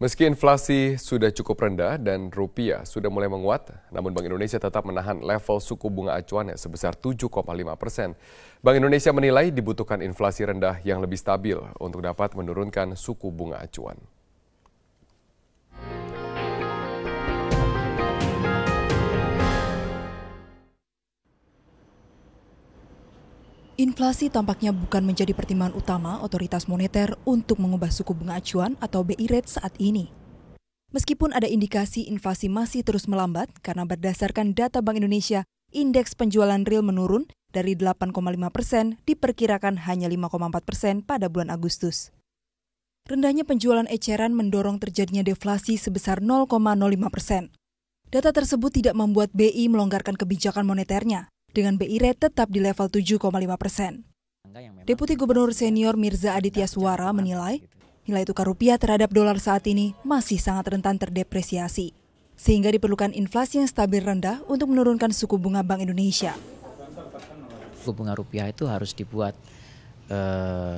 Meski inflasi sudah cukup rendah dan rupiah sudah mulai menguat, namun Bank Indonesia tetap menahan level suku bunga acuannya sebesar 7,5%. Bank Indonesia menilai dibutuhkan inflasi rendah yang lebih stabil untuk dapat menurunkan suku bunga acuan. Inflasi tampaknya bukan menjadi pertimbangan utama otoritas moneter untuk mengubah suku bunga acuan atau BI rate saat ini. Meskipun ada indikasi inflasi masih terus melambat karena berdasarkan data Bank Indonesia, indeks penjualan real menurun dari 8,5% diperkirakan hanya 5,4% pada bulan Agustus. Rendahnya penjualan eceran mendorong terjadinya deflasi sebesar 0,05%. Data tersebut tidak membuat BI melonggarkan kebijakan moneternya, dengan BI rate tetap di level 7,5%. Deputi Gubernur Senior Mirza Aditya Suara menilai, nilai tukar rupiah terhadap dolar saat ini masih sangat rentan terdepresiasi, sehingga diperlukan inflasi yang stabil rendah untuk menurunkan suku bunga Bank Indonesia. Suku bunga rupiah itu harus dibuat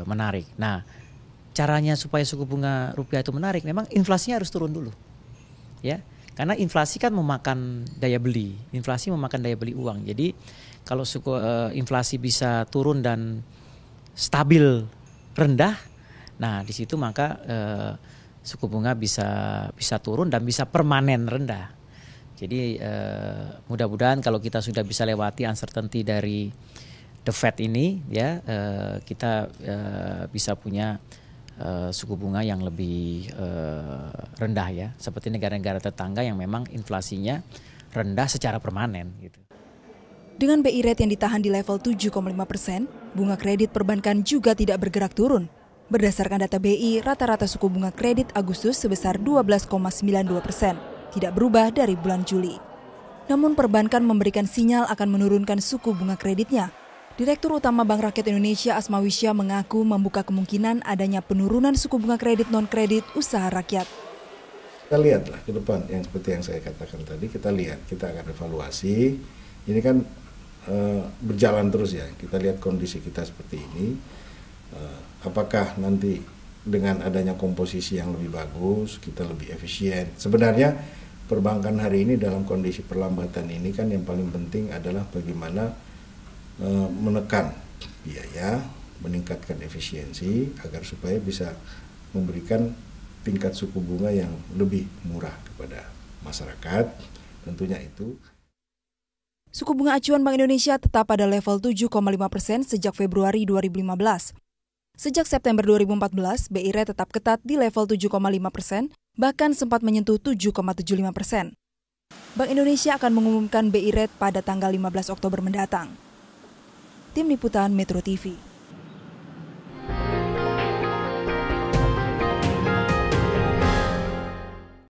menarik. Nah, caranya supaya suku bunga rupiah itu menarik, memang inflasinya harus turun dulu, ya. Karena inflasi kan memakan daya beli, inflasi memakan daya beli uang. Jadi kalau inflasi bisa turun dan stabil rendah, nah di situ maka suku bunga bisa turun dan bisa permanen rendah. Jadi mudah-mudahan kalau kita sudah bisa lewati uncertainty dari the Fed ini, ya kita bisa punya suku bunga yang lebih rendah, ya, seperti negara-negara tetangga yang memang inflasinya rendah secara permanen gitu. Dengan BI rate yang ditahan di level 7,5%, bunga kredit perbankan juga tidak bergerak turun. Berdasarkan data BI, rata-rata suku bunga kredit Agustus sebesar 12,92%, tidak berubah dari bulan Juli. Namun perbankan memberikan sinyal akan menurunkan suku bunga kreditnya. Direktur Utama Bank Rakyat Indonesia Asmawisya mengaku membuka kemungkinan adanya penurunan suku bunga kredit non-kredit usaha rakyat. Kita lihatlah ke depan, yang seperti yang saya katakan tadi, kita akan evaluasi. Ini kan berjalan terus, ya, kita lihat kondisi kita seperti ini. Apakah nanti dengan adanya komposisi yang lebih bagus, kita lebih efisien. Sebenarnya perbankan hari ini dalam kondisi perlambatan ini kan yang paling penting adalah bagaimana menekan biaya, meningkatkan efisiensi agar supaya bisa memberikan tingkat suku bunga yang lebih murah kepada masyarakat, tentunya itu. Suku bunga acuan Bank Indonesia tetap pada level 7,5% sejak Februari 2015. Sejak September 2014, BI rate tetap ketat di level 7,5%, bahkan sempat menyentuh 7,75%. Bank Indonesia akan mengumumkan BI rate pada tanggal 15 Oktober mendatang. Tim Liputan Metro TV.